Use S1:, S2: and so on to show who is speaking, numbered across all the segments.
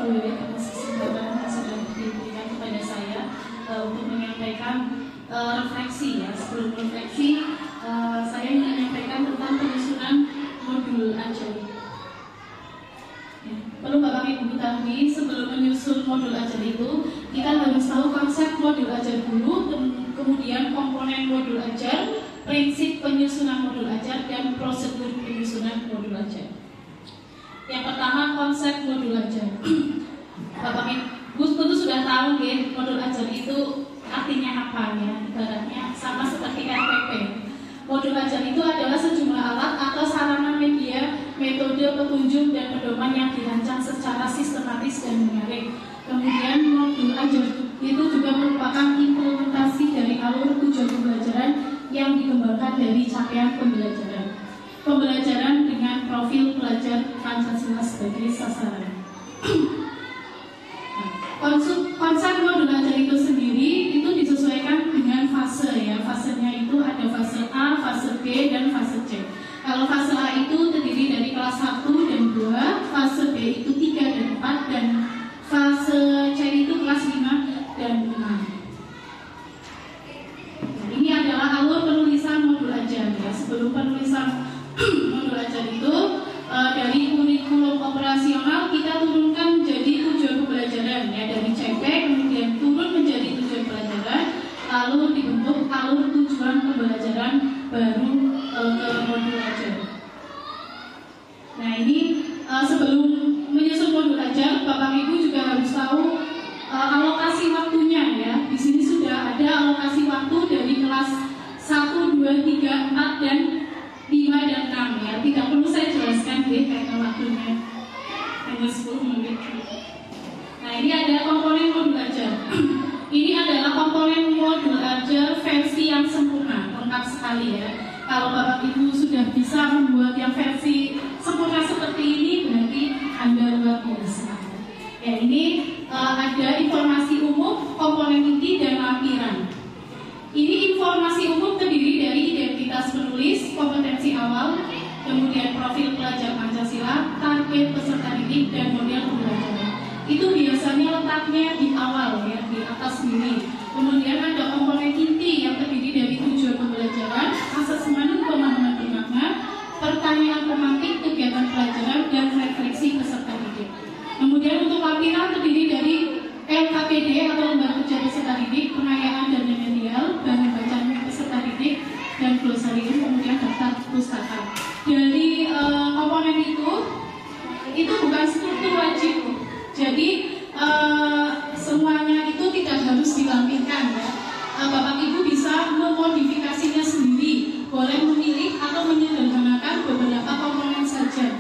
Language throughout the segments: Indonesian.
S1: Bu atas kesempatan yang sudah diberikan kepada saya untuk menyampaikan refleksi ya. Sebelum refleksi, saya ingin menyampaikan tentang penyusunan modul ajar. Ya, perlu Bapak Ibu ketahui, sebelum menyusun modul ajar itu, kita harus tahu konsep modul ajar dulu, kemudian komponen modul ajar, prinsip penyusunan modul ajar, dan prosedur penyusunan modul ajar. Yang pertama, konsep modul ajar. Bapak Ibu tentu sudah tahu ya, modul ajar itu artinya apa ya, ibaratnya sama seperti RPP. Modul ajar itu adalah sejumlah alat atau sarana media, metode, petunjuk, dan pedoman yang dirancang secara sistematis dan menarik. Kemudian modul ajar itu juga merupakan implementasi dari alur tujuan pembelajaran yang dikembangkan dari capaian pembelajaran. Pembelajaran dengan profil pelajar Pancasila sebagai sasaran. Konsep modul ajar itu sendiri itu disesuaikan dengan fase ya. Fasenya itu ada fase A, fase B, dan fase C. Kalau fase A itu terdiri dari kelas 1 dan 2, fase B itu 3 dan 4, dan fase C itu kelas 5 dan 6. Nah, ini adalah alur penulisan modul ajar ya. Sebelum penulisan modul ajar itu dari kurikulum operasional kita turunkan menjadi tujuan pembelajaran ya, dari CP kemudian turun menjadi tujuan pelajaran, lalu dibentuk alur tujuan pembelajaran baru ke modul ajar. Nah ini sebelum menyusun modul ajar, Bapak Ibu juga harus tahu alokasi waktunya ya. Di sini sudah ada alokasi waktu dari kelas 1, 2, 3, 4, dan 5 dan 6 ya. Tidak perlu saya jelaskan deh karena waktunya hanya 10 menit. Nah ini ada komponen modul ajar. Ini adalah komponen modul ajar versi yang sempurna, lengkap sekali ya. Kalau Bapak Ibu sudah bisa membuat yang versi sempurna seperti ini, berarti Anda luar biasa. Ya ini ada informasi umum, komponen inti, dan lampiran. Ini informasi umum terdiri dari identitas penulis, kompetensi awal, kemudian profil pelajar Pancasila, target peserta didik, dan model pembelajaran. Itu biasanya letaknya di awal ya, di atas ini. Kemudian ada komponen inti yang terdiri dari tujuan pembelajaran, asesmen pemahaman bermakna, pertanyaan pemantik, kegiatan pelajaran, dan refleksi peserta didik. Kemudian untuk lampiran terdiri dari LKPD atau lembar kerja peserta didik, pengayaan dan remedial, bahan bacaan peserta didik, dan glosarium, kemudian daftar pustaka. Dari komponen itu bukan struktur wajib. Jadi semuanya itu tidak harus dilampirkan ya. Bapak Ibu bisa memodifikasinya sendiri, boleh memilih atau menyederhanakan beberapa komponen saja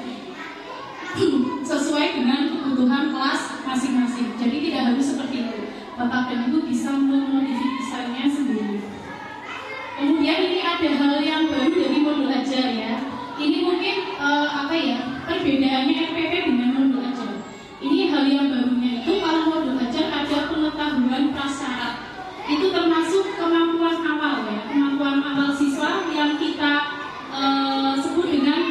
S1: sesuai dengan kebutuhan kelas masing-masing. Jadi tidak harus seperti itu. Bapak dan Ibu bisa memodifikasinya sendiri. Kemudian ini ada hal yang baru dari modul ajar ya. Ini mungkin perbedaannya RPP dengan modul ajar. Ini hal yang barunya itu kalau modul ajar ada pengetahuan prasyarat. Itu termasuk kemampuan awal ya, kemampuan awal siswa yang kita sebut dengan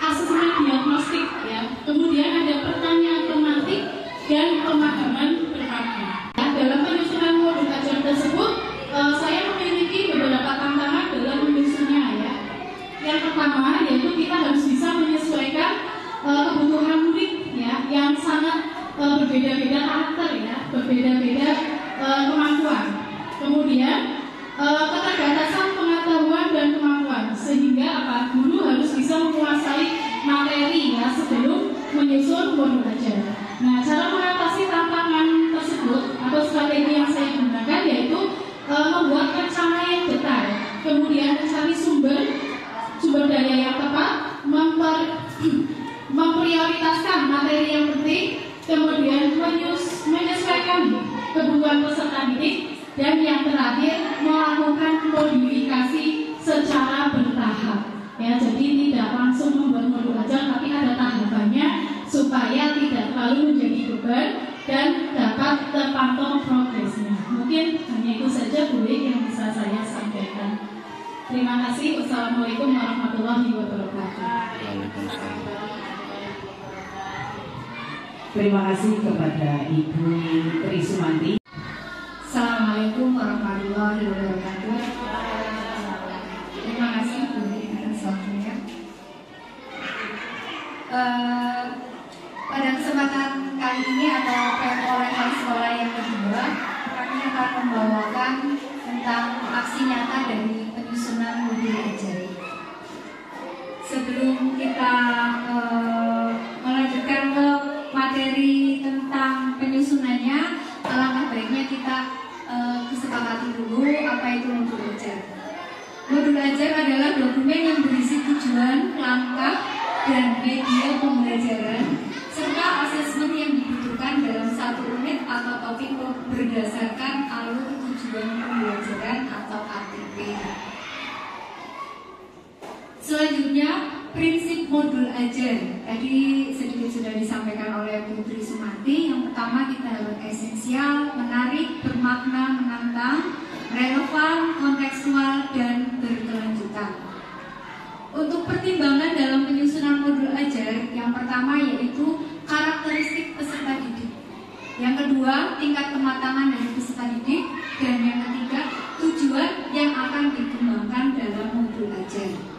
S1: asesmen diagnostik ya. Kemudian ada pertanyaan pemantik dan pemahaman bermakna. Nah, dalam penyusunan modul ajar tersebut, saya memiliki beberapa tantangan dalam menyusunnya ya. Yang pertama yaitu kita harus bisa menyesuaikan kebutuhan murid ya, yang sangat berbeda-beda karakter ya, berbeda-beda kemampuan. Kemudian keterbatasan pengetahuan dan kemampuan, sehingga guru harus bisa menguasai materi ya sebelum menyusun modul ajar. Nah, cara mengatasi tantangan tersebut atau strategi yang saya gunakan yaitu membuat rencana yang detail, kemudian mencari sumber daya yang tepat, memprioritaskan materi yang penting, kemudian menyesuaikan kebutuhan peserta didik, dan yang terakhir melakukan modifikasi secara bertahap. Ya, jadi tidak langsung membuat modul ajar, tapi ada tahapannya supaya tidak terlalu menjadi beban dan dapat terpantau progresnya. Mungkin hanya itu saja Bu yang bisa saya sampaikan. Terima kasih. Wassalamualaikum warahmatullahi wabarakatuh.
S2: Waalaikumsalam. Terima kasih kepada Ibu Tri Sumanti.
S3: Assalamualaikum warahmatullahi wabarakatuh. Terima kasih Bu atas waktunya. Pada kesempatan kali ini atau perolehan sekolah yang kedua, kami akan membawakan tentang aksi nyata dari penyusunan modul ajar. Sebelum kita melanjutkan ke materi tentang penyusunannya, alangkah baiknya kita kesepakati dulu apa itu modul ajar. Modul ajar adalah dokumen yang berisi tujuan, langkah, dan media pembelajaran serta asesmen yang dibutuhkan dalam satu unit atau topik berdasarkan alur tujuan pembelajaran atau ATP. Selanjutnya, prinsip modul ajar. Tadi sedikit sudah disampaikan oleh Bu Tri Sumanti. Yang pertama, kita harus esensial, menarik, bermakna, menantang, relevan, kontekstual, dan berkelanjutan. Untuk pertimbangan dalam penyusunan modul ajar, yang pertama yaitu karakteristik peserta didik. Yang kedua, tingkat kematangan dari peserta didik. Dan yang ketiga, tujuan yang akan dikembangkan dalam modul ajar.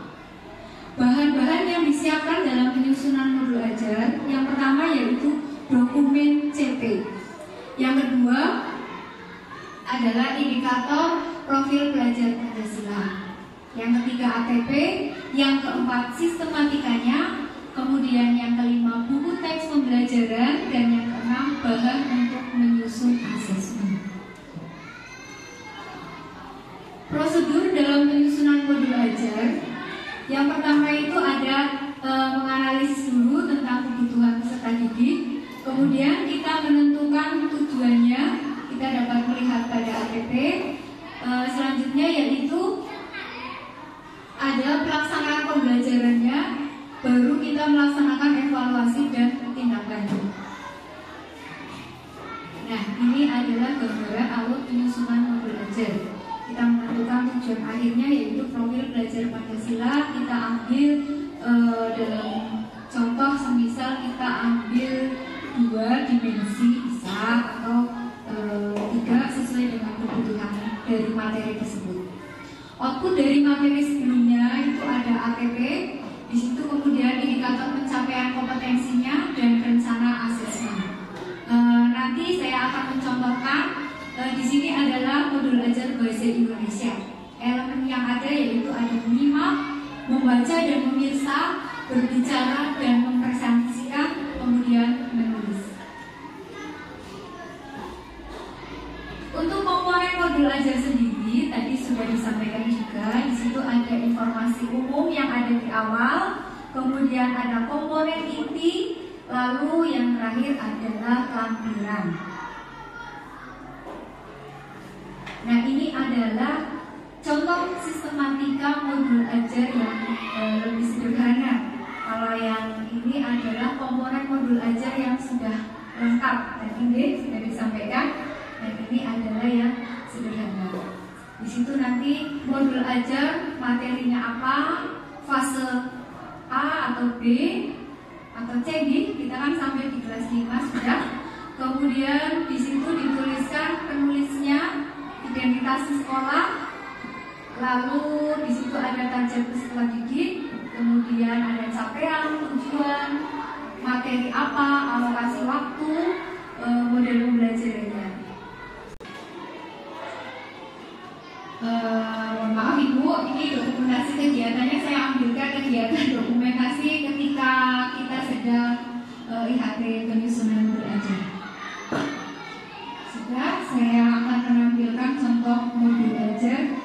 S3: Bahan-bahan yang disiapkan dalam penyusunan modul ajar, yang pertama yaitu dokumen CP. Yang kedua adalah indikator profil pelajar Pancasila. Yang ketiga ATP, yang keempat sistematikanya, kemudian yang kelima buku teks pembelajaran, dan yang keenam bahan untuk menyusun asesmen. Prosedur dalam penyusunan modul ajar. Yang pertama itu ada menganalisis dulu tentang kebutuhan peserta didik, kemudian kita menentukan tujuannya, kita dapat melihat pada ATP. Selanjutnya yaitu ada pelaksanaan pembelajarannya, baru kita melaksanakan evaluasi dan tindak lanjut. Nah, ini adalah gambaran alur penyusunan modul ajar. Kita menentukan tujuan akhirnya yaitu profil belajar Pancasila. Kita ambil dalam contoh semisal kita ambil 2 dimensi bisa atau 3 sesuai dengan kebutuhan dari materi tersebut. Output dari materi sebelumnya itu ada ATP, di situ kemudian indikator pencapaian kompetensinya dan rencana asesmen. Nanti saya akan mencontohkan. Di sini adalah modul ajar bahasa Indonesia. Elemen yang ada yaitu ada menyimak, membaca dan memirsa, berbicara dan mempresentasikan, kemudian menulis. Untuk komponen modul ajar sendiri tadi sudah disampaikan juga. Di situ ada informasi umum yang ada di awal, kemudian ada komponen inti, lalu yang terakhir adalah lampiran. Nah, ini adalah contoh sistematika modul ajar yang lebih sederhana. Kalau yang ini adalah komponen modul ajar yang sudah lengkap. Tadi sudah disampaikan. Dan ini adalah yang sederhana. Di situ nanti modul ajar materinya apa, fase A atau B atau C kita kan sampai di kelas 5 sudah. Kemudian di situ dituliskan penulisnya, identitas sekolah, lalu di situ ada target peserta didik, kemudian ada capaian, tujuan, materi apa, alokasi waktu, model pembelajarannya. Mohon maaf Ibu, ini dokumentasi kegiatannya saya ambilkan kegiatan dokumentasi ketika kita sedang IHT penyusunan modul ajar. Sudah, saya akan menampilkan contoh modul ajar.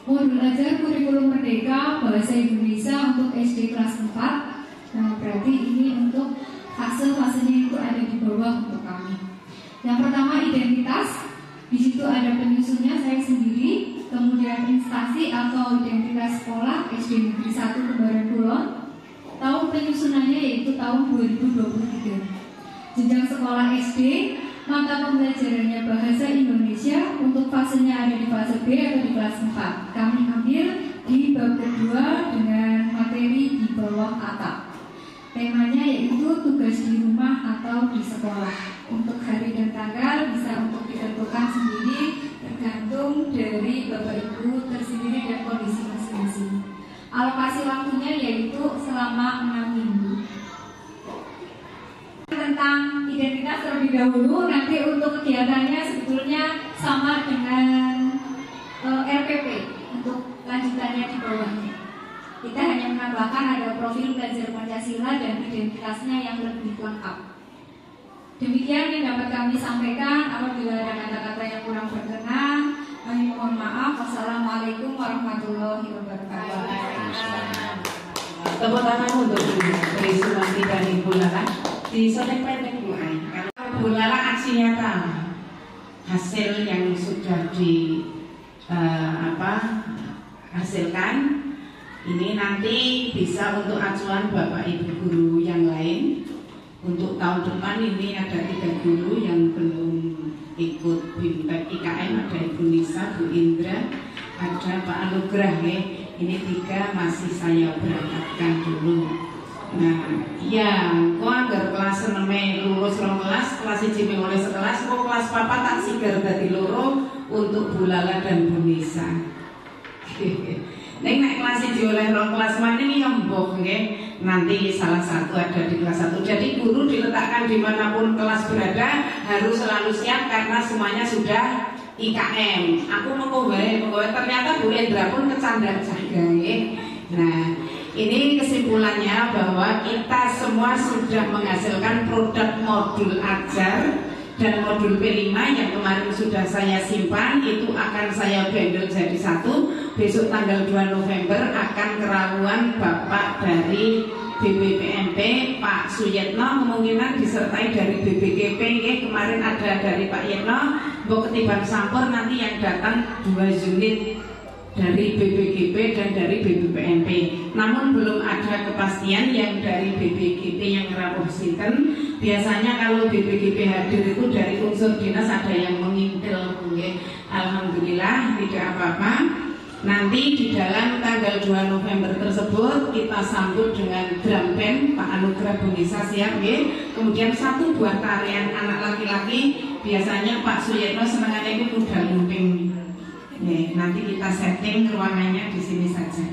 S3: Modul ajar kurikulum merdeka bahasa Indonesia untuk SD kelas 4. Nah, berarti ini untuk fase-fasenya itu ada di bawah untuk kami. Yang pertama identitas, di situ ada penyusunnya saya sendiri, kemudian instansi atau identitas sekolah SD Negeri 1 Kembaran Kulon. Tahun penyusunannya yaitu tahun 2023. Jenjang sekolah SD, mata pembelajarannya bahasa Indonesia untuk fasenya ada di fase B atau di kelas 4. Kami ambil di bab kedua dengan materi di bawah atap. Temanya yaitu tugas di rumah atau di sekolah. Untuk hari dan tanggal bisa untuk ditentukan sendiri tergantung dari Bapak Ibu tersendiri dan kondisi masing-masing. Alokasi waktunya yaitu selama 6 minggu. Tentang identitas terlebih dahulu, nanti untuk kegiatannya sebetulnya sama dengan RPP untuk lanjutannya di bawahnya. Kita hanya menambahkan ada profil belajar Pancasila dan identitasnya yang lebih lengkap. Demikian yang dapat kami sampaikan. Apabila ada kata-kata yang kurang berkenan, kami mohon maaf. Wassalamualaikum warahmatullahi wabarakatuh.
S2: Tepuk tangan untuk Tri Sumanti dan Ibu Lala. Di sore pendek mulai. Kalau Bu Lala aksi nyata hasil yang sudah hasilkan ini nanti bisa untuk acuan Bapak Ibu guru yang lain. Untuk tahun depan ini ada 3 guru yang belum ikut BIMTEK IKM, ada Ibu Nisa, Bu Indra, ada Pak Anugrah ya. Ini 3 masih saya berangkatkan dulu. Nah, ya, kok agar kelas 6 lulus 12, kelas 1 oleh sekelas, kok kelas 4 tak sigar dadi loro untuk Bu Lala dan Bu Nisa. Nek kelas 1 oleh kelas mana ini mbok nggih. Nanti salah satu ada di kelas 1. Jadi guru diletakkan dimanapun kelas berada harus selalu siap karena semuanya sudah IKM. Aku mau ternyata Bu Endra pun kecandaan jaga ya. Nah, ini kesimpulannya bahwa kita semua sudah menghasilkan produk modul ajar dan modul P5 yang kemarin sudah saya simpan, itu akan saya bundle jadi 1. Besok tanggal 2 November akan keraluan Bapak dari BPPMP Pak Suyetno, kemungkinan disertai dari BPKP ya. Kemarin ada dari Pak Yetno, ketiban sampur nanti yang datang 2 unit dari BPGP dan dari BPPMP. Namun belum ada kepastian yang dari BPGP yang rawuh sinten. Biasanya kalau BPGP hadir itu dari unsur dinas ada yang mengintil. Alhamdulillah tidak apa-apa. Nanti di dalam tanggal 2 November tersebut kita sambut dengan drum band Pak Anugrah Bu Nisa siap ya. Kemudian 1 buah tarian anak laki-laki. Biasanya Pak Suyetno senangannya itu kuda lumping. Nanti kita setting ruangannya di sini saja.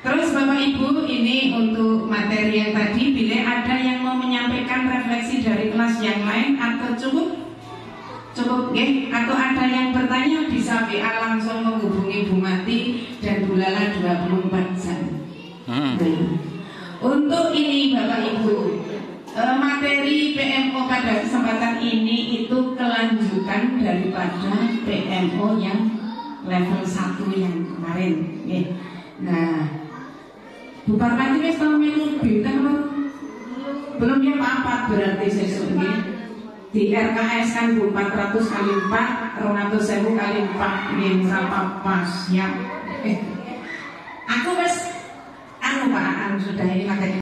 S2: Terus Bapak Ibu, ini untuk materi yang tadi, bila ada yang mau menyampaikan refleksi dari kelas yang lain atau cukup? Cukup, ya? Atau ada yang bertanya bisa WA langsung menghubungi Bu Mati dan Bu Lala 24 jam. Untuk ini Bapak Ibu, materi PMO pada kesempatan ini itu kelanjutan daripada PMO yang level 1 yang kemarin ya. Nah, Bu Parmati wis tau melu bintang belum ya Pak 4 berarti sesungguhnya di RKS kan Bu 400 kali 4 200.000 kali 4 nggih misal pas ya. Aku wis Pak sudah ini makanya